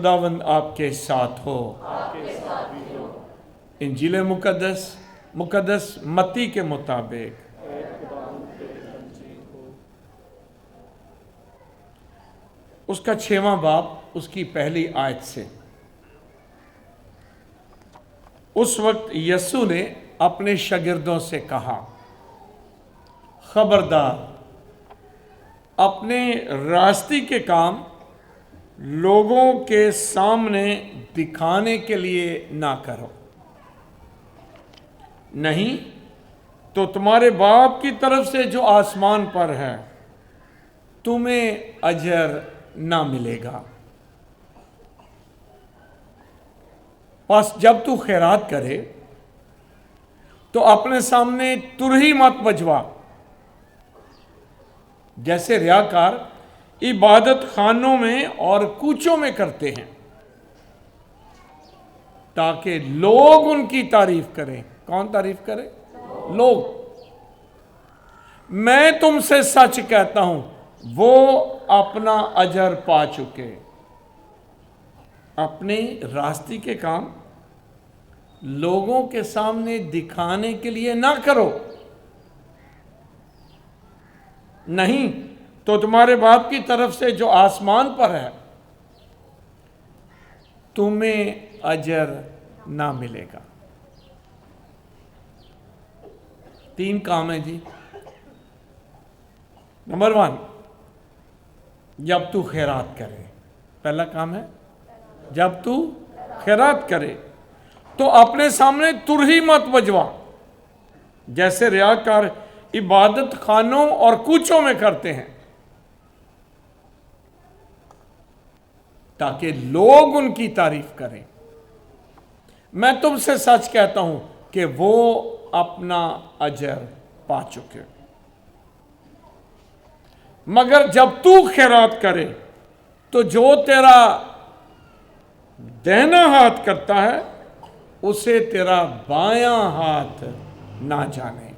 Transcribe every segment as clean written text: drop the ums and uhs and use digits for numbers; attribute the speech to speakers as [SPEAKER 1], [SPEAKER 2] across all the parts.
[SPEAKER 1] खुदावंद आपके साथ हो। इंजील मुकद्दस मत्ती के मुताबिक। उसका 6वां बाब उसकी पहली आयत से। उस वक्त यीशु ने अपने शागिर्दों से कहा, खबरदार, अपने रास्ते के काम लोगों के सामने दिखाने के लिए ना करो, नहीं तो तुम्हारे बाप की तरफ से जो आसमान पर है तुम्हें अजर ना मिलेगा। बस जब तू खैरात करे तो अपने सामने तुरही मत बजवा, जैसे रियाकार इबादत खानों में और कूचों में करते हैं, ताकि लोग उनकी तारीफ करें। कौन तारीफ करे? लोग। मैं तुमसे सच कहता हूं, वो अपना अजर पा चुके। अपने रास्ते के काम लोगों के सामने दिखाने के लिए ना करो, नहीं तो तुम्हारे बाप की तरफ से जो आसमान पर है तुम्हें अजर ना मिलेगा। 3 काम है जी। नंबर 1, जब तू खैरात करे। पहला काम है, जब तू खैरात करे तो अपने सामने तुरही मत बजवा, जैसे रियाकार इबादत खानों और कूचों में करते हैं, ताकि लोग उनकी तारीफ करें। मैं तुमसे सच कहता हूं कि वो अपना अजर पा चुके। मगर जब तू खैरात करे तो जो तेरा दाहिना हाथ करता है उसे तेरा बायां हाथ ना जाने।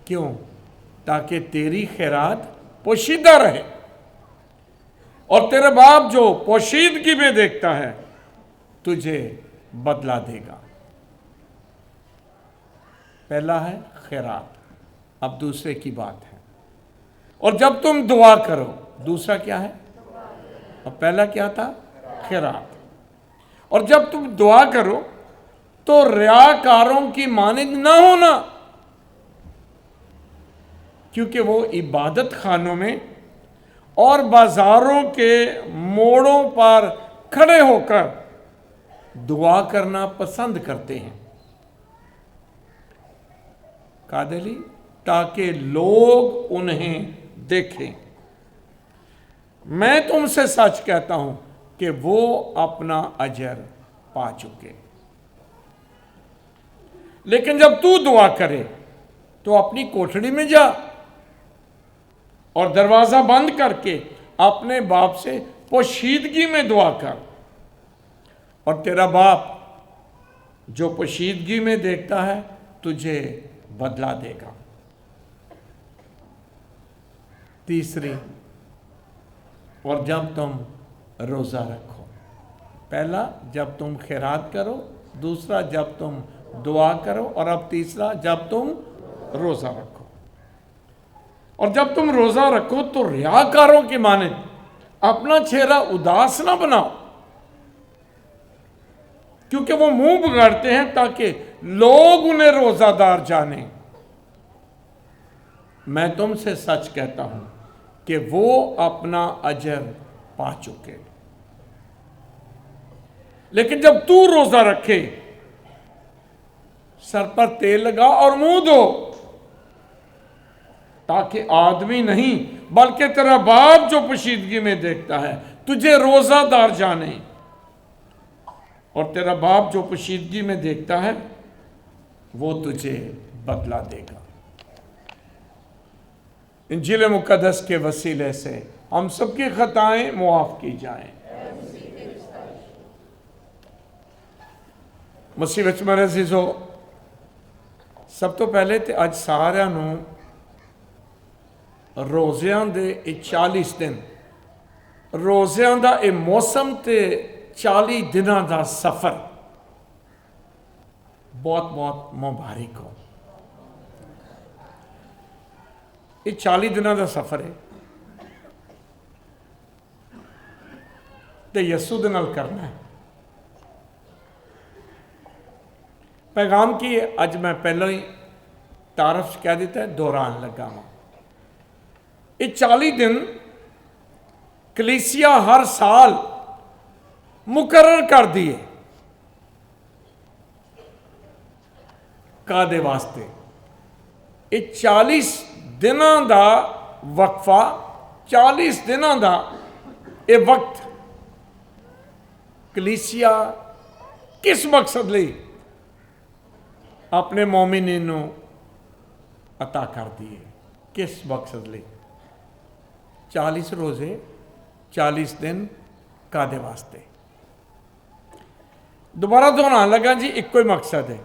[SPEAKER 1] क्यों? ताकि तेरी खैरात पोशीदा रहे और तेरा बाप जो पोशीदगी में देखता है तुझे बदला देगा। पहला है खैरात। अब दूसरे की बात है। और जब तुम दुआ करो, दूसरा क्या है? अब पहला क्या था? खैरात। और जब तुम दुआ करो तो रियाकारों की मानिंद ना होना, क्योंकि वो इबादत खानों में और बाजारों के मोड़ों पर खड़े होकर दुआ करना पसंद करते हैं। कादली, ताकि लोग उन्हें देखें। मैं तुमसे सच कहता हूं कि वो अपना अजर पा चुके। लेकिन जब तू दुआ करे तो अपनी कोठड़ी में जा और दरवाजा बंद करके अपने बाप से पोशीदगी में दुआ कर, और तेरा बाप जो पोशीदगी में देखता है तुझे बदला देगा। तीसरी, और जब तुम रोज़ा रखो। पहला जब तुम खैरात करो, दूसरा जब तुम दुआ करो, और अब तीसरा जब तुम रोज़ा रखो। और जब तुम रोज़ा रखो तो रियाकारों की मानिंद अपना चेहरा उदास ना बनाओ, क्योंकि वो मुंह बिगाड़ते हैं ताकि लोग उन्हें रोज़ादार जाने। मैं तुमसे सच कहता हूं कि वो अपना अजर पा चुके। लेकिन जब तू रोजा रखे, सर पर तेल लगा और मुंह धो, ताकि आदमी नहीं बल्कि तेरा बाप जो पोशीदगी में देखता है तुझे रोजादार जाने, और तेरा बाप जो पोशीदगी में देखता है वो तुझे बदला देगा। इंजील मुकद्दस के वसीले से हम सबकी खताएं मुआफ की जाएं। मसीह विच मेरे अजीजो, सब तो पहले तो अज सारिਆਂ ਨੂੰ रोज़ियां दे 40 दिन रोज़िਆਂ ਦਾ ਇਹ मौसम ਤੇ 40 ਦਿਨਾਂ ਦਾ सफ़र बहुत बहुत मुबारक हो। ये 40 दिनों का सफ़र है तो यसू दे नाल करना है। पैगाम की है, अज मैं पहले ही तारफ कह दिता है, दोहरान लगा वहाँ। ये 40 दिन कलीसिया हर साल मुकर्रर कर दिए कादे वास्ते। ये 40 दिनों का वक्फा, 40 दिनों का ये वक्त कलीसिया किस मकसद लिए अपने मोमिनी नूं अता कर दिए, किस मकसद लिए? 40 रोज़े 40 दिन कादे वास्ते। दोबारा दोहरान लगा जी, एक कोई मकसद है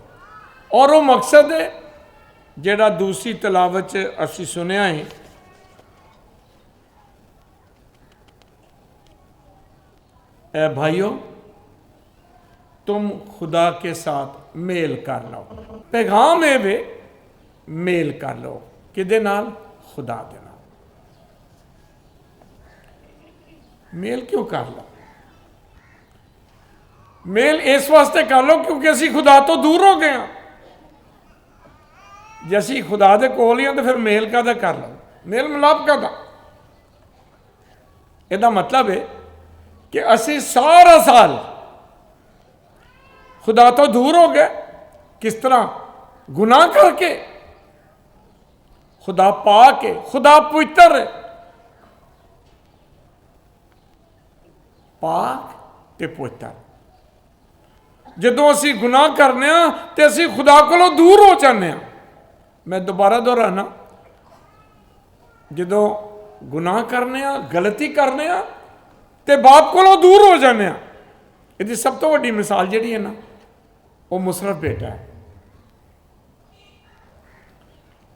[SPEAKER 1] और वो मकसद है जेड़ा दूसरी तलावत च असी सुनिया है, ऐ भाइयों तुम खुदा के साथ मेल कर लो। पैगाम है वे मेल कर लो, किदे नाल? खुदा दे नाल। मेल क्यों कर लो? मेल इस वास्ते कर लो क्योंकि असी खुदा तो दूर हो गए हैं। जे असी खुदा दे कोल ही तो फिर मेल काहदा कर लो? मेल मिलाप काहदा? इहदा मतलब है कि असी सारा साल खुदा तो दूर हो गए। किस तरह? गुनाह करके। खुदा पा के, खुदा पवित्र है, पाक ते पवित्र। जदों असी गुनाह करने तो असी खुदा कोलों दूर हो जाने। मैं दोबारा दोहराना, जदों गुनाह करने, गलती करने तो बाप कोलों दूर हो जाने। इसकी सब तो वड्डी मिसाल जिहड़ी है ना, वो मुशरफ बेटा है।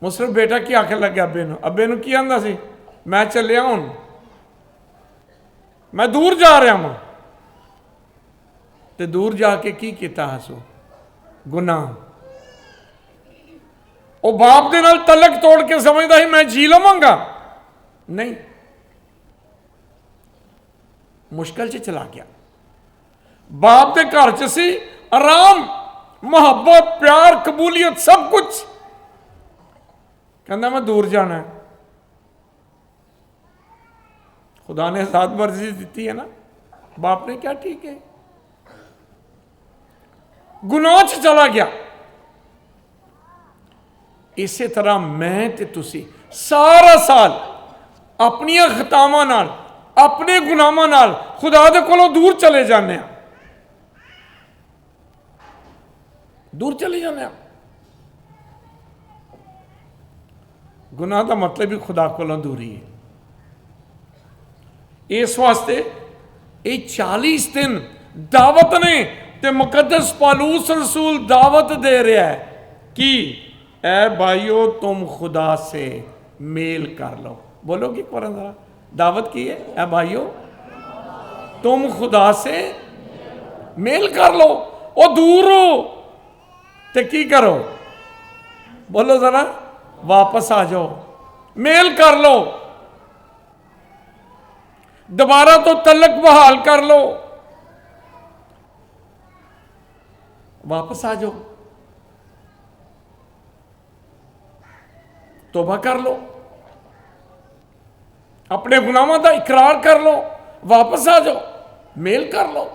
[SPEAKER 1] मुशरफ बेटा की आखिर लगे अब्बे नूं, अब्बे नूं की आंदा सी, मैं चलिया हुण, मैं दूर जा रहा वां। ते दूर जाके की कीता हसो? गुनाह। वो बाप दे नाल तलक तोड़ के समझदा ही मैं जी लवांगा, नहीं, मुश्किल च चला गया। बाप दे घर च सी आराम, मोहब्बत, प्यार, कबूलियत, सब कुछ। कहना मैं दूर जाना है। खुदा ने आजाद मर्जी दी है ना, बाप ने क्या, ठीक है, गुनाह च चला गया। इसे तरह मैं ते तुसी सारा साल अपनियां खतावां नाल, अपने गुनाहां नाल खुदा दे कोलों दूर चले जाने, दूर चले जाने। गुनाह का मतलब ही खुदा कोलों दूरी है। इस वास्ते ये 40 दिन दावत ने ते मुकद्दस पौलुस रसूल दावत दे रहा है कि ऐ भाइयों तुम खुदा से मेल कर लो। बोलोगे एक बार जरा, दावत की है, ऐ भाइयों तुम खुदा से मेल कर लो। ओ दूर हो ते की करो? बोलो जरा, वापस आ जाओ, मेल कर लो, दोबारा तो तलक बहाल कर लो, वापस आ जाओ, तौबा कर लो, अपने गुनाहों का इकरार कर लो, वापस आ जाओ, मेल कर लो।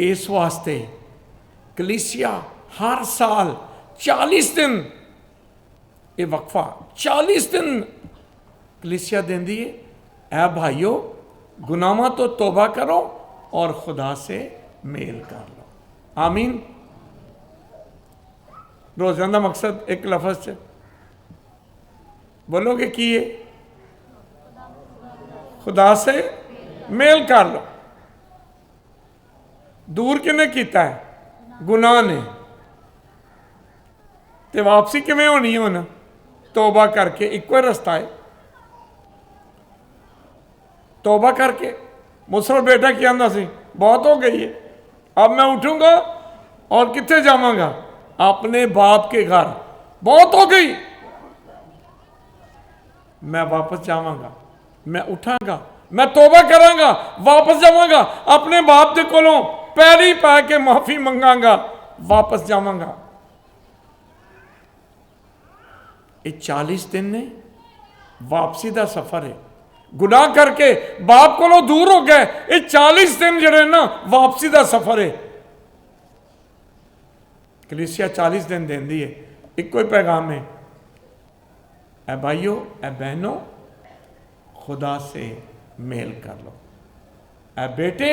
[SPEAKER 1] इस वास्ते कलीसिया हर साल 40 दिन ये वक्फा 40 दिन कलीसिया देंदी है। ऐ भाइयों गुनाहों तो तौबा करो और खुदा से मेल कर लो। आमीन। रोज़ाना का मकसद एक लफ्ज़ से बोलोगे कि ये खुदा से मेल कर लो। दूर किने कीता है? गुनाह ने। तो वापसी किवें होनी है? हुण तौबा करके। इक्को रस्ता है, तौबा करके। मुसर बेटा क्या आंदा सी, बहुत हो गई है, अब मैं उठूंगा और कितने जावांगा, अपने बाप के घर, बहुत हो गई, मैं वापस जावांगा, मैं उठांगा, मैं तौबा करांगा, वापस जावांगा, अपने बाप के कोलों पैरी पा के माफी मंगांगा, वापस जावांगा। ये 40 दिन ने वापसी का सफर है। गुनाह करके बाप को दूर हो गए, ये 40 दिन जड़े ना वापसी का सफर है। कलीसिया 40 दिन देंदी है, एक ही पैगाम है, ए भाइयों ए बहनों, खुदा से मेल कर लो, ए बेटे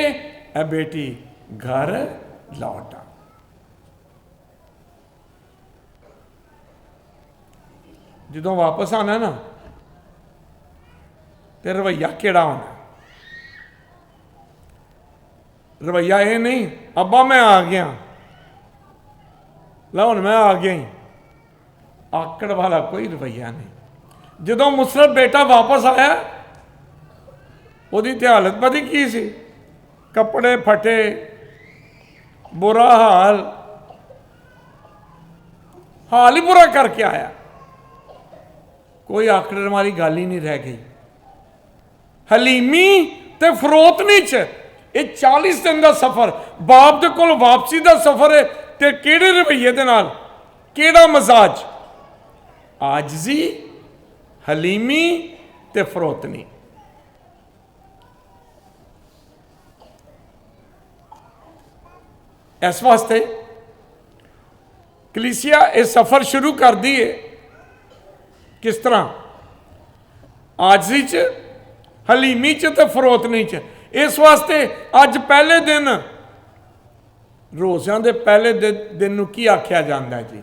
[SPEAKER 1] ए बेटी घर लौटा। जो वापस आना ना तो रवैया केड़ा होना, रवैया ये नहीं अब्बा मैं आ गया, ला हुण मैं आ गया ही, आकड़ वाला कोई रवैया नहीं। जो मुसरत बेटा वापस आया, उसकी हालत पता की सी, कपड़े फटे, बुरा हाल ही बुरा करके आया, कोई आकड़न वाली गल ही नहीं रह गई। हलीमी ते फरोतनी च ये 40 दिन का सफर, बाप दे कोल वापसी का सफर है, ते केड़े रवैये दे नाल, केड़ा मजाज, आजजी, हलीमी ते फरोतनी। इस वास्ते कलीसिया ये सफर शुरू कर दी है, किस तरह, आजजी च, हलीमी च ते फरोतनी च। इस वास्ते अज पहले दिन, रोज़ियां दे पहले दिन नूं की आख्या जाता है जी,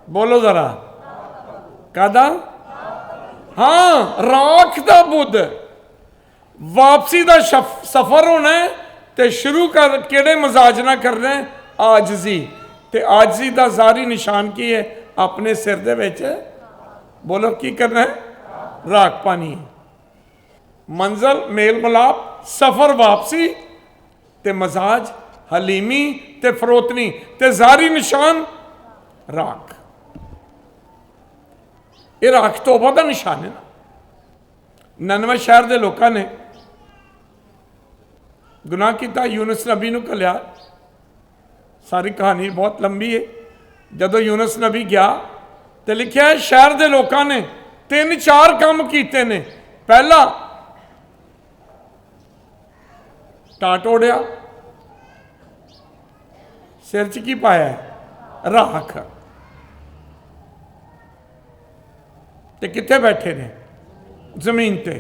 [SPEAKER 1] बोलो जरा, कादा, हाँ राख दा बुध, वापसी का सफर होना है, ते शुरू कर केड़े मजाज ना करना है, आजजी। ते आजजी का जारी निशान की है, अपने सिर दे विच, बोलो की करना है, राख पानी, मंजिल मेल मिलाप, सफर वापसी, ते मजाज हलीमी ते फरोतनी, ते जारी निशान राख। ये राख तौबा का निशान है ना। ननवे शहर के लोगों ने गुनाह किया, यूनुस नबी नूं घल्लिया, सारी कहानी बहुत लंबी है। जदों यूनुस नबी गया तो लिखा है शहर के लोगों ने 3-4 काम किए ने। पहला टाट ओढ़िया, सिर च की पाया, राख, ते कित्थे बैठे ने, जमीन ते।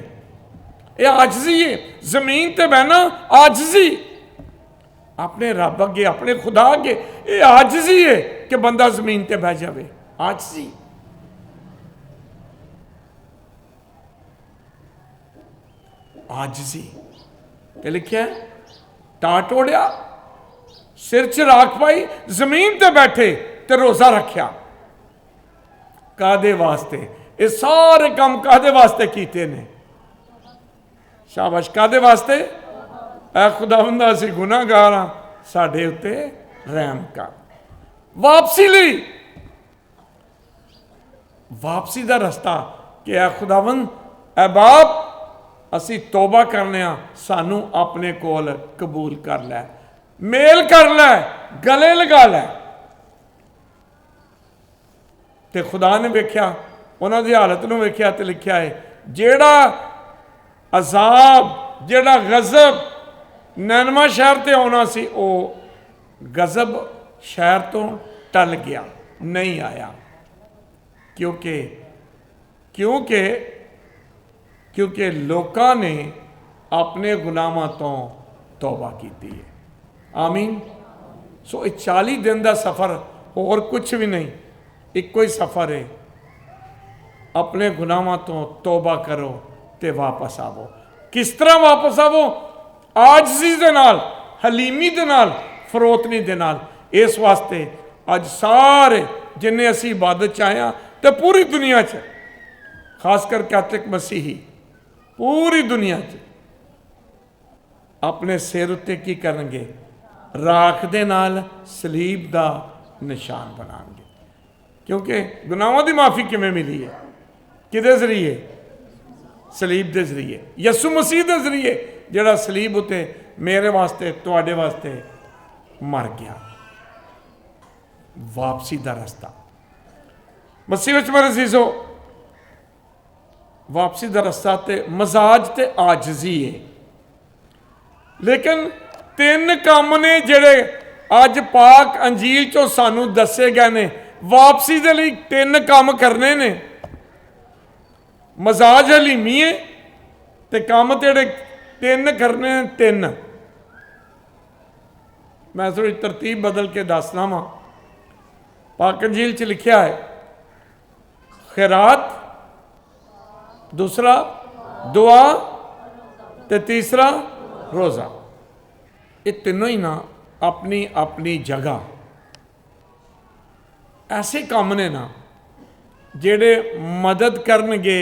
[SPEAKER 1] ये आजजी है, जमीन ते बहना आजजी, अपने रब अगे, अपने खुदा अगे, ये आजजी है कि बंदा जमीन ते बह जाए, आजजी। आजजी ते लिखा है, टाट ओढ़िया, सिर च राख पाई, जमीन ते बैठे ते रोजा रखिया। कादे वास्ते ये सारे काम कादे वास्ते कीते ने, शाबाश, कादे वास्ते, ऐ खुदावंदा असी गुनाहगार हां, साडे उत्ते रहम कर। वापसी लई, वापसी का रस्ता कि ऐ खुदावंद, ऐ बाप, असी तौबा करने, सानू अपने कोल कबूल कर लै, मेल कर लै, गले लगा लै। ते खुदा ने वेख्या, उन्हां दी हालत नूं वेख्या ते लिखिया है, जेड़ा अजाब, जेड़ा गजब नैनवा शहर ते आना सी, वो गजब शहर तो टल गया, नहीं आया। क्योंकि क्योंकि क्योंकि लोगों ने अपने गुनाहों तो तौबा की है। आमीन। सो 40 दिन का सफ़र और कुछ भी नहीं, एक ही सफ़र है, अपने गुनाहों तो तौबा करो ते वापस आवो। किस तरह वापस आवो? आजिज़ी दे नाल, हलीमी दे नाल, फरोतनी दे नाल। इस वास्ते अज सारे जिन्हें असी इबादत च आए हैं तो पूरी दुनिया च, खासकर कैथलिक मसीही, पूरी दुनिया च ਆਪਣੇ ਸਿਰ ਉੱਤੇ ਕੀ ਕਰਨਗੇ? ਰਾਖ ਦੇ ਨਾਲ ਸਲੀਬ ਦਾ ਨਿਸ਼ਾਨ ਬਣਾਉਣਗੇ। ਕਿਉਂਕਿ ਗੁਨਾਹਾਂ ਦੀ ਮਾਫੀ ਕਿਵੇਂ ਮਿਲੀ ਹੈ? ਕਿਹਦੇ ਜ਼ਰੀਏ? ਸਲੀਬ ਦੇ ਜ਼ਰੀਏ, ਯਿਸੂ ਮਸੀਹ ਦੇ ਜ਼ਰੀਏ, ਜਿਹੜਾ ਸਲੀਬ ਉੱਤੇ ਮੇਰੇ ਵਾਸਤੇ ਤੁਹਾਡੇ ਵਾਸਤੇ ਮਰ ਗਿਆ। ਵਾਪਸੀ ਦਾ ਰਸਤਾ ਮਸੀਹ ਵਿੱਚ ਮੇਰੇ ਅਜ਼ੀਜ਼ੋ, ਵਾਪਸੀ ਦਾ ਰਸਤਾ ਤੇ ਮਜ਼ਾਜ ਤੇ ਆਜਜ਼ੀ ਹੈ। ਲੇਕਿਨ 3 ਕੰਮ ਨੇ ਜਿਹੜੇ ਅੱਜ ਪਾਕ ਅੰਜੀਲ ਚੋਂ ਸਾਨੂੰ ਦੱਸੇ ਗਏ ਨੇ। ਵਾਪਸੀ ਦੇ ਲਈ 3 ਕੰਮ ਕਰਨੇ ਨੇ। ਮਜ਼ਾਜ ਹਲੀਮੀ ਹੈ ਤੇ ਕੰਮ ਜਿਹੜੇ 3 ਕਰਨੇ ਨੇ। 3 ਮੈਂ ਥੋੜੀ ਤਰਤੀਬ ਬਦਲ ਕੇ ਦੱਸਣਾ ਵਾ। ਪਾਕ ਅੰਜੀਲ 'ਚ ਲਿਖਿਆ ਹੈ ਖੈਰਾਤ, दूसरा दुआ ते तीसरा रोज़ा। ये तीनों ही ना अपनी अपनी जगह ऐसे काम ने ना जेड़े मदद करनगे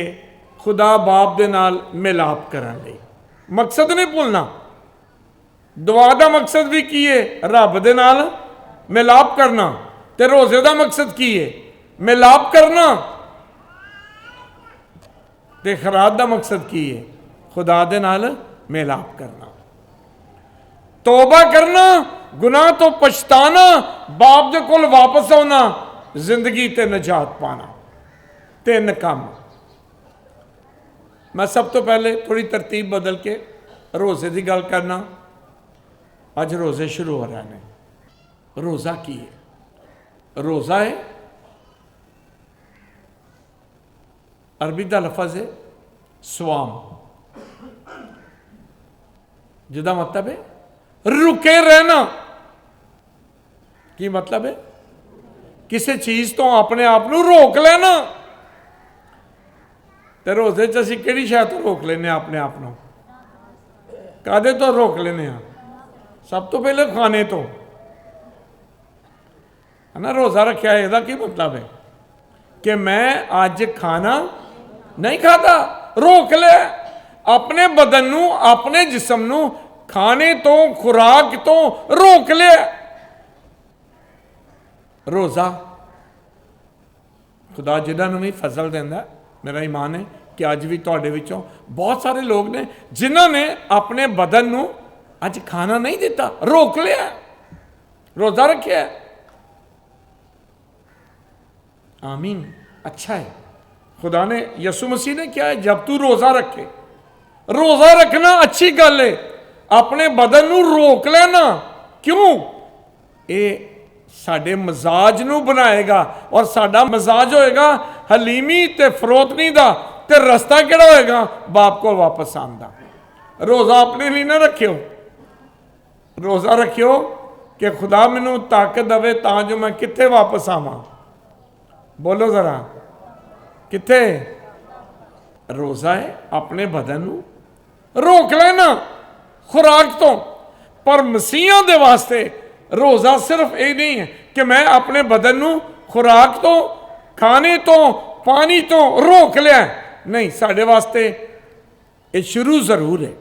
[SPEAKER 1] खुदा बाप दे नाल मिलाप करन लई। मकसद नहीं भुलना। दुआ दा मकसद भी की है? रब दे नाल मिलाप करना। ते रोज़े दा मकसद की है? मिलाप करना। ते खैरात दा मकसद की है? खुदा दे नाल मिलाप करना, तौबा करना, गुनाह तो पछताना, बाप दे कोल वापस आना, जिंदगी ते निजात पाना। 3 काम। मैं सब तो पहले थोड़ी तरतीब बदल के रोज़े की गल करना। अज रोज़े शुरू हो रहे हैं। रोज़ा की है? रोज़ा है अरबी का लफज है स्वाम, जिदा मतलब है रुके रहना। की मतलब है? किसी चीज़ तो अपने आप को रोक लेना। तो रोज़े च असीं किहड़ी शै तो रोक लेने अपने आप को? कादे तो रोक लेने? सब तो पहले खाने तो, है ना। रोज़ा रखा है, इसका की मतलब है कि मैं अज खाना नहीं खाता। रोक ले अपने बदन नू, अपने जिस्म नू खाने तो, खुराक तो रोक ले। रोज़ा खुदा जिन्होंने भी फजल देंदा, मेरा ईमान है कि अज भी तुहाडे विचों बहुत सारे लोग ने जिन्होंने अपने बदन नू अज खाना नहीं दिता, रोक लिया, रोज़ा रखिया। आमीन। अच्छा है। खुदा ने, यसु मसीह ने क्या है? जब तू रोज़ा रखे, रोज़ा रखना अच्छी गल है। अपने बदन नू रोक लेना। क्यों? ये साडे मजाज नू बनाएगा और साडा मजाज होएगा हलीमी ते फरोतनी दा, ते रस्ता किहड़ा होएगा? बाप को वापस आंदा। रोज़ा अपने लिए ना रखियो, रोज़ा रखियो कि खुदा मैनू ताकत दवे तां जो मैं कित्थे वापस आवां। बोलो जरा, कित्थे? रोज़ा है अपने बदन नू रोक लेना खुराक तो। पर मसीहा दे वास्ते रोज़ा सिर्फ ये नहीं है कि मैं अपने बदन नू खुराक तो, खाने तो, पानी तो रोक लिया। नहीं, साढ़े वास्ते ये शुरू जरूर है।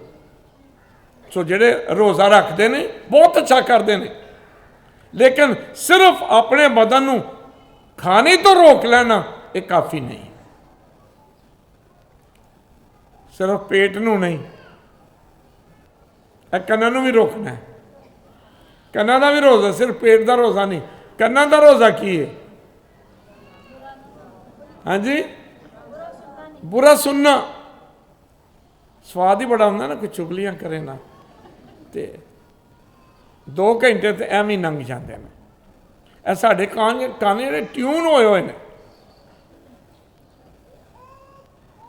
[SPEAKER 1] सो जेड़े रोज़ा रखते हैं बहुत अच्छा करते हैं, लेकिन सिर्फ अपने बदन नू खाने तो रोक लेना ये काफ़ी नहीं। सिर्फ पेट नू नहीं, कन्ना नू भी रोकना है। कन्ना का भी रोज़ा, सिर्फ पेट का रोज़ा नहीं। कन्ना का रोज़ा की है? हाँ जी, बुरा सुनना। स्वाद ही बड़ा होंगे ना, कोई चुगलियां करे ना, तो 2 घंटे तो एवं ही लंघ जाते हैं। ਇਹ ਸਾਡੇ ਕਾਨੇ ਜਿਹੜੇ ਟਿਊਨ ਹੋਏ ਹੋਏ ਨੇ।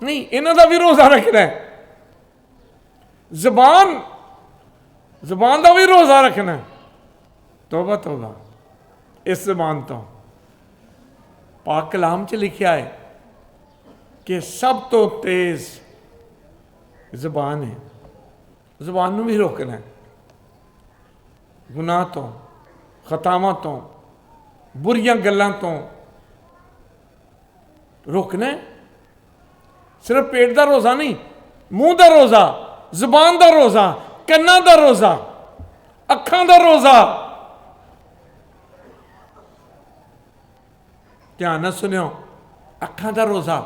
[SPEAKER 1] नहीं, इन्हों का भी रोज़ा रखना है। जबान का भी रोज़ा रखना है। तौबा तौबा इस जबान तो। पाक कलाम च लिखा है कि सब तो तेज जबान है। जबान नूं भी रोकना है, गुनाह तो, खतावां तो, बुरियां गल्लां तो रोकना है। सिर्फ पेट का रोज़ा नहीं, मुंह का रोज़ा, जबान का रोज़ा, ਕੰਨਾਂ ਦਾ ਰੋਜ਼ਾ, ਅੱਖਾਂ ਦਾ ਰੋਜ਼ਾ। ਧਿਆਨ ਨਾਲ ਸੁਣਿਓ, ਅੱਖਾਂ ਦਾ ਰੋਜ਼ਾ।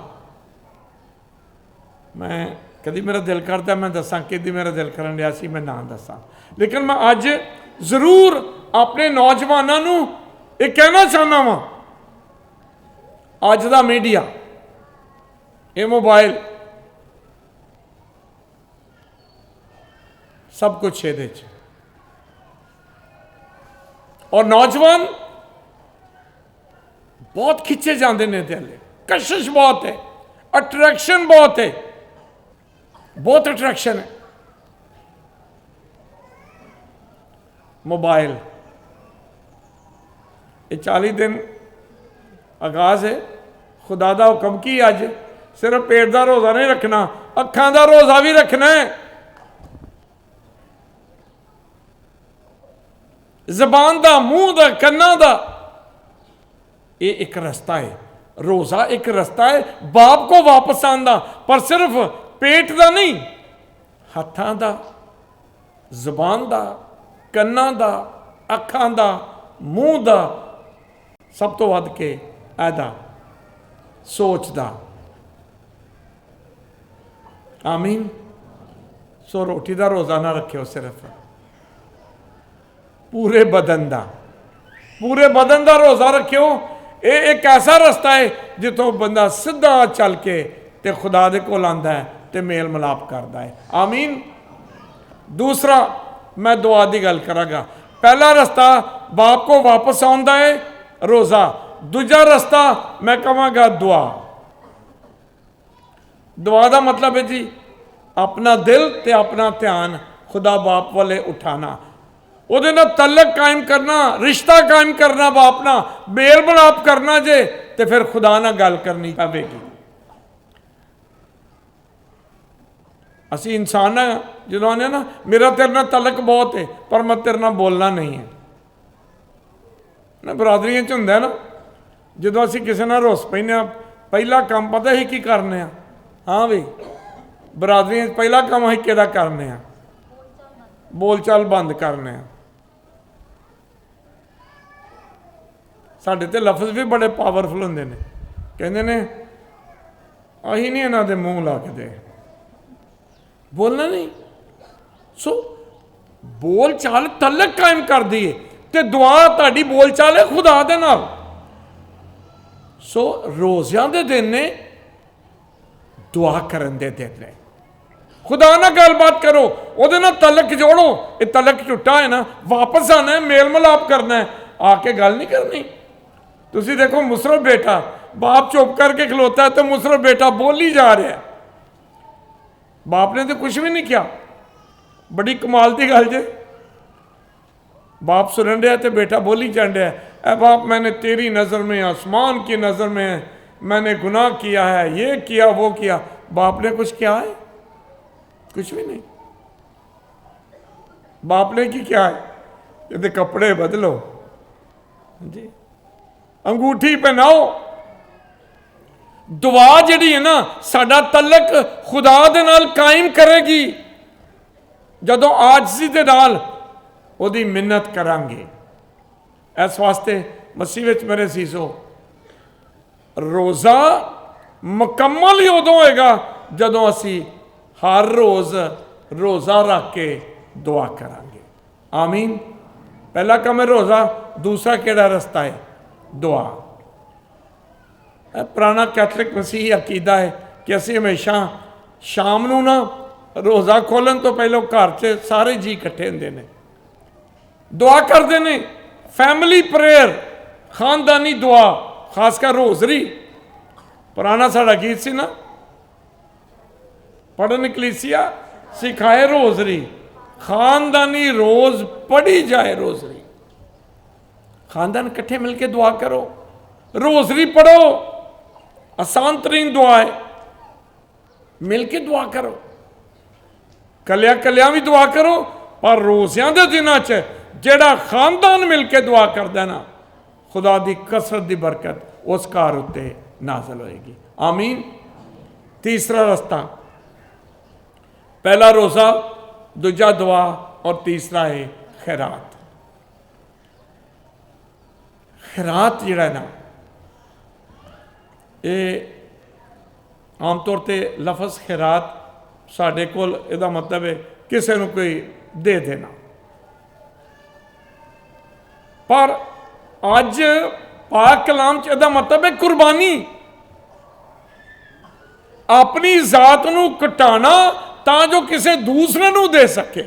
[SPEAKER 1] ਮੈਂ ਕਦੀ ਮੇਰਾ ਦਿਲ ਕਰਦਾ ਮੈਂ ਦੱਸਾਂ, ਕਿਦੀ ਮੇਰਾ ਦਿਲ ਕਰਨ ਰਿਹਾ ਸੀ ਮੈਂ ਨਾ ਦੱਸਾਂ, ਲੇਕਿਨ ਮੈਂ ਅੱਜ ਜ਼ਰੂਰ ਆਪਣੇ ਨੌਜਵਾਨਾਂ ਨੂੰ ਇਹ ਕਹਿਣਾ ਚਾਹੁੰਦਾ ਵਾਂ, ਅੱਜ ਦਾ ਮੀਡੀਆ, ਇਹ ਮੋਬਾਈਲ, ਸਭ ਕੁਛ ਇਹਦੇ 'ਚ, ਔਰ ਨੌਜਵਾਨ ਬਹੁਤ ਖਿੱਚੇ ਜਾਂਦੇ ਨੇ ਇਹਦੇ ਵੱਲ, ਕਸ਼ਿਸ਼ ਬਹੁਤ ਹੈ, ਅਟਰੈਕਸ਼ਨ ਬਹੁਤ ਹੈ, बहुत अट्रैक्शन है। मोबाइल, ये 40 दिन आगाज है, खुदा दा हुक्म की अज सिर्फ पेट का रोज़ा नहीं रखना, अखां का रोज़ा भी रखना है, जबान का, मूँह का, कन्ना का। ये एक रास्ता है, रोज़ा एक रास्ता है बाप को वापस आंदा, पर सिर्फ पेट का नहीं, हत्थां दा, जबान का, कन्नां दा, अखां दा, मूँह दा, सब तो वध के ऐदा सोच दा। आमीन। सो रोटी का रोज़ा ना रखियो, सिर्फ पूरे बदन का, पूरे बदन का रोज़ा रखियो। ये एक ऐसा रास्ता है जितों बंदा सीधा चल के ते खुदा दे कोल आंदा है ते मेल मिलाप करता है। आमीन। दूसरा मैं दुआ की गल करांगा। पहला रास्ता बाप को वापस आउंदा है, रोज़ा। दूजा रास्ता मैं कहांगा दुआ। दुआ का मतलब है जी अपना दिल ते अपना ध्यान खुदा बाप वाले उठाना, ਉਹਦੇ ਨਾਲ तलक कायम करना, रिश्ता कायम करना, बाप ना मेल मिलाप करना जे, ते फिर खुदा नाल गल करनी पवेगी। असी इंसान है, जो आने ना मेरा तेरे नाल तलक बहुत है पर मैं तेरे नाल बोलना नहीं है ना। बरादरियां च हुंदा ना, जो असी किसी नाल रुस पैने, पहला काम पता ही की करने, हाँ भी बरादरियां पहला काम असीं किहड़ा करने, बोल चाल बंद करने। साडे ते लफ्ज़ भी बड़े पावरफुल हुंदे ने, कहंदे ने असीं नहीं इन्हां दे मूँह लगदे, बोलना नहीं। सो बोल चाल तलक कायम कर दी है, ते दुआ तुहाडी बोल चाल है खुदा दे नाल। सो रोज़ियां दे दिन ने, दुआ करन दे दिन ने, खुदा ना गलबात करो, ਉਹਦੇ ਨਾਲ तलक जोड़ो। ये तलक टुटा है ना, वापस आना है, मेल मिलाप करना है, आके गल नहीं करनी। तुसी देखो मुसरफ बेटा, बाप चुप करके खलोता है तो मुसरफ बेटा बोल ही जा रहा है, बाप ने तो कुछ भी नहीं किया। बड़ी कमाल की गल जे, बाप सुन रहा है तो बेटा बोल ही जान रहा है, ऐ बाप मैंने तेरी नज़र में, आसमान की नज़र में मैंने गुनाह किया है, ये किया वो किया। बाप ने कुछ किया है? कुछ भी नहीं। बाप ने की क्या है? कहते कपड़े बदलो जी, अंगूठी पहनाओ। दुआ जिहड़ी है ना, साडा तलक खुदा दे नाल कायम करेगी जदों आजजी दे नाल ओदी मिन्नत करांगे। इस वास्ते मसीह विच मेरे सीसो, रोज़ा मुकम्मल ही उदों होएगा जदों असी हर रोज़ रोज़ा रख के दुआ करांगे। आमीन। पहला काम है रोज़ा, दूसरा केड़ा रास्ता है? दुआ। पुराना कैथलिक मसीही अकीदा है कि असी हमेशा शाम नूं ना रोज़ा खोलन तो पहले घर च सारे जी इकट्ठे होंदे ने, दुआ करते हैं। फैमिली प्रेयर, खानदानी दुआ, खासकर रोज़री। पुराना साड़ा गीत सी ना, पढ़न कलीसिया सिखाए रोज़री, खानदानी रोज़ पढ़ी जाए रोज़री। खानदान इकट्ठे मिलके दुआ करो, रोज़री पढ़ो, आसान तरीन दुआ है, मिलके दुआ करो। कलिया कलिया भी दुआ करो, पर रोज़ियां दे दिनां च जेड़ा खानदान मिलके दुआ करदा ना, खुदा दी कसरत दी बरकत उस घर उत्ते नाज़िल होएगी। आमीन। तीसरा रास्ता, पहला रोज़ा दूजा दुआ और तीसरा है खैरात। खैरात जिहड़ा ना ये आम तौर पर लफज खैरात साढ़े कोल इहदा मतलब है किसी को कोई दे देना, पर अज पाक कलाम च इहदा मतलब है कुर्बानी, अपनी जात नूं घटाना तां जो किसी दूसरे नूं दे सके।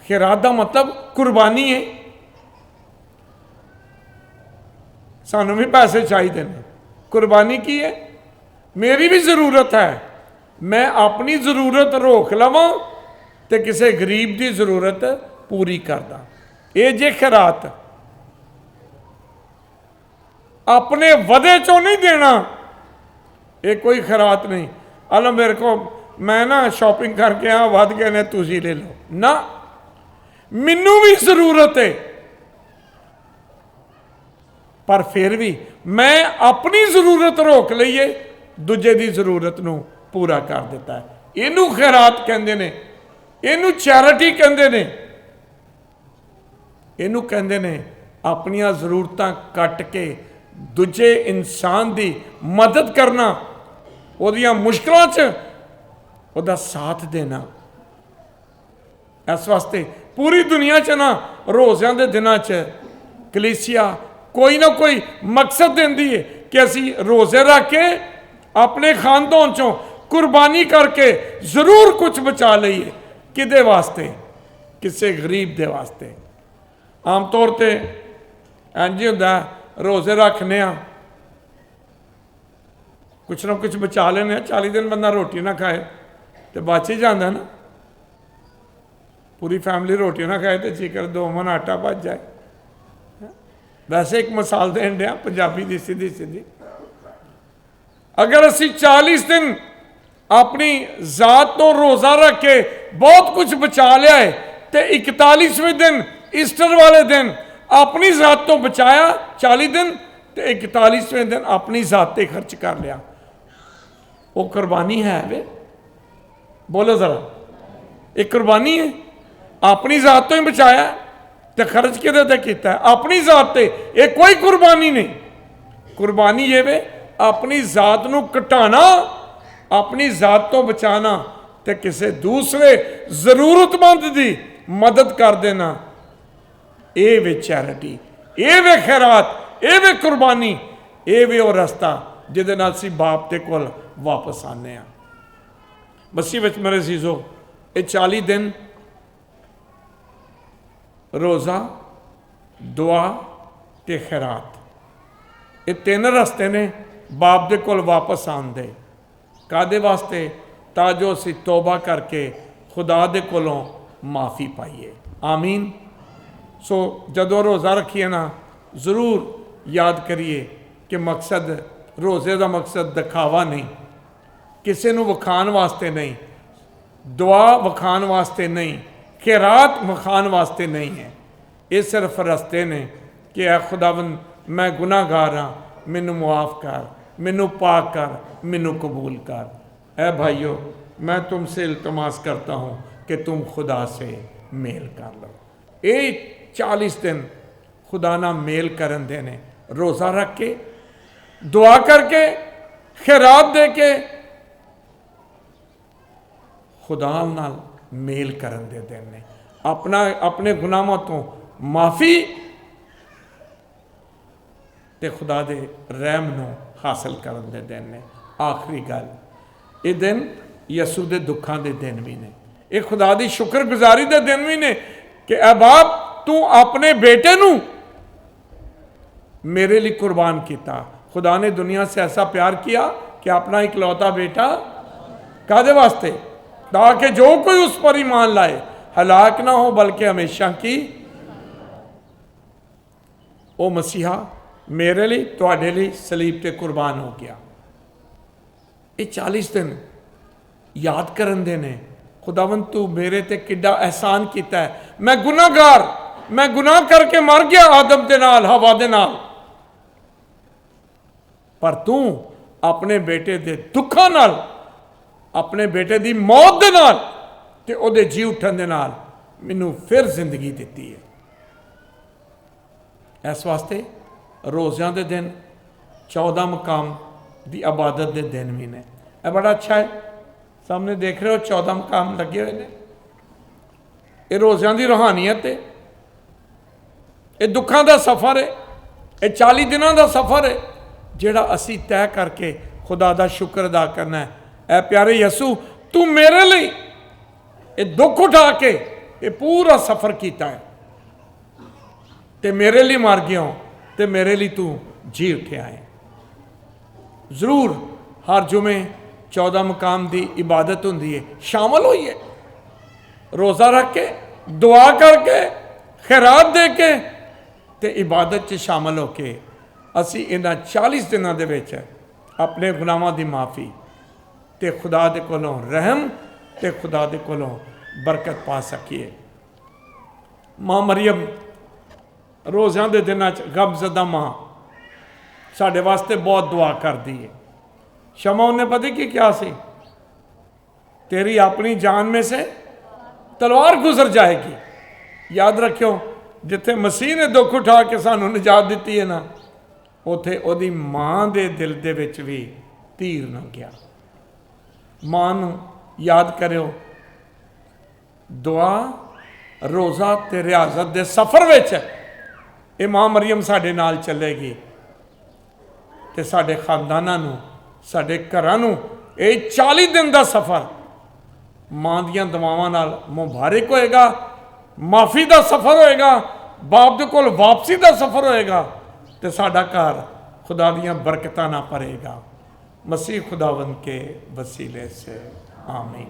[SPEAKER 1] खैरात का मतलब कुर्बानी है। सानू भी पैसे चाहिए ने, कुर्बानी की है। मेरी भी जरूरत है, मैं अपनी जरूरत रोक लवां ते किसी गरीब की जरूरत पूरी करदा, ये जे खैरात। अपने वधे चों नहीं देना, ये कोई खैरात नहीं। अलो मेरे को, मैं ना शॉपिंग करके आ, वध गए ने, तुसी ले लो ना, मैनू भी जरूरत है, पर फिर भी मैं अपनी जरूरत रोक लईए, दूजे की जरूरत नूं पूरा कर दिता है। इनू खैरात कहंदे ने, इनू चैरिटी कहंदे ने, इनू कहंदे ने अपनियां जरूरतां कट के दूजे इंसान की मदद करना, उहदियां मुश्किलों च उहदा साथ देना। इस वास्ते पूरी दुनिया च ना रोज़ियां दे दिनां च कलीसिया कोई ना कोई मकसद देंदी है कि असी रोज़े रख के अपने खानदान चों कुर्बानी करके जरूर कुछ बचा लईए। किदे वास्ते? किसी गरीब दे वास्ते। आम तौर पर इंज हुंदा, रोज़े रखने आ, कुछ ना कुछ बचा लेने, 40 दिन बंदा रोटी ना खाए तो बच ही जाता ना। पूरी फैमिली रोटी ना खाए तो जिक्र 2 मन आटा बच जाए। वैसे एक मिसाल देन दिया पंजाबी की सीधी सीधी, अगर असी 40 दिन अपनी जात तो रोज़ा रख के बहुत कुछ बचा लिया है, तो 41वें दिन ईस्टर वाले दिन अपनी जात तो बचाया 40 दिन, तो 41वें दिन अपनी जात ते खर्च कर लिया। वो कुर्बानी है वे? बोलो जरा, एक कुर्बानी है। अपनी जात तो ही बचाया तो खर्च किदे ते कीता है? अपनी जात ते। ये कोई कुर्बानी नहीं। कुर्बानी ये वे अपनी जात नूं घटाना, अपनी जात तो बचाना ते किसी दूसरे जरूरतमंद की मदद कर देना। ये वे चैरिटी, ये वे खैरात, ये वे कुर्बानी, ये वे वो रास्ता जिहदे नाल असीं बाप दे कोल वापस आने आ। मसीह विच मेरे अजीजो, ये 40 दिन रोज़ा, दुआ ते खैरात, ये 3 रस्ते ने बाप दे कोल वापस आन दे। कादे वास्ते? ताजो असीं तौबा करके खुदा दे कोलों माफ़ी पाइए। आमीन। सो जदों रोज़ा रखिए ना, ज़रूर याद करिए कि मकसद, रोज़े का मकसद दिखावा नहीं, किसी नूं विखाण वास्ते नहीं, दुआ विखाण वास्ते नहीं, खैरात विखाण वास्ते नहीं है। ये सिर्फ रस्ते ने कि ऐ खुदावंद मैं गुनाहगार हाँ, मैनू मुआफ़ कर, मैनू पाक कर, मैनू कबूल कर। ऐ भाइयों, मैं तुमसे इल्तमास करता हूँ कि तुम खुदा से मेल कर लो। ये 40 दिन खुदा ना मेल करन देने, रोज़ा रख के, दुआ करके, खैरात दे के, खुदा नाल मेल करन दे देने, अपना अपने गुनाहों तो माफ़ी ते खुदा दे रहम नूं हासिल करन दे देने। आखिरी गल, ये दिन यसू दे दुखां दे दिन भी ने, ये खुदा दी शुक्रगुजारी दे दिन भी ने कि ऐ बाप तू अपने बेटे नूं मेरे लिए कुर्बान किया। खुदा ने दुनिया से ऐसा प्यार किया कि अपना इकलौता बेटा, कादे वास्ते? ताकि जो कोई उस पर ईमान लाए हलाक ना हो बल्कि हमेशा की। ओ मसीहा मेरे लिए, तुहाडे लिए सलीब ते कुर्बान हो गया। ये 40 दिन याद करन दे ने, खुदावंद तू मेरे ते किड्डा एहसान किया है। मैं गुनाहगार, मैं गुनाह करके मर गया आदम दे नाल, हवा दे नाल, पर तू अपने बेटे दे दुखों नाल अपने बेटे की मौत के नाल ते उहदे जी उठन दे नाल मैनू फिर जिंदगी दिती है। इस वास्ते रोज़ियां दे दिन 14 मकाम की इबादत के दिन भी ने। यह बड़ा अच्छा है, सामने देख रहे हो 14 मकाम लगे हुए हैं। ये रोज़ियां की रूहानियत है, ये दुखों का सफ़र है, ये 40 दिनों का सफ़र है जिहड़ा असी तय करके खुदा का शुक्र अदा करना है। ऐ प्यारे यसू तू मेरे लिए ये दुख उठा के ये पूरा सफ़र किया है, ते मेरे लिए मर गया ते मेरे लिए तू जी उठिया है। जरूर हर जुमे 14 मकाम की इबादत होंदी है, शामिल होइए, रोज़ा रख के दुआ करके खैरात दे के ते इबादत च शामिल होके असी इन्हां 40 दिनों दे विच अपने गुनाहों की माफ़ी ते खुदा दे कोलों रहम ते खुदा दे कोलों बरकत पा सकीए। मां मरियम रोज़ियां दे दिनां च गमज़दा मां साढ़े वास्ते बहुत दुआ करती है। शमौन ने पता कि क्या सी, तेरी अपनी जान में से तलवार गुजर जाएगी। याद रखियो जिथे मसीह ने दुख उठा के सानू निजात दी है ना, उथे ओदी मां दे दिल दे विच भी तीर ना गया। मां नू याद करियो, दुआ रोज़ा ते रियाजत दे सफ़र विच ये मां मरियम साडे नाल चलेगी ते साडे खानदानां नू साडे घरां नू ये 40 दिन का सफ़र मां दियां दुआवां नाल मुबारक होएगा। माफ़ी का सफ़र होएगा, बाप दे कोल वापसी का सफ़र होएगा ते साडा घर खुदा दियां बरकतां ना भरेगा। मसीह खुदावंद के वसीले से आमीन।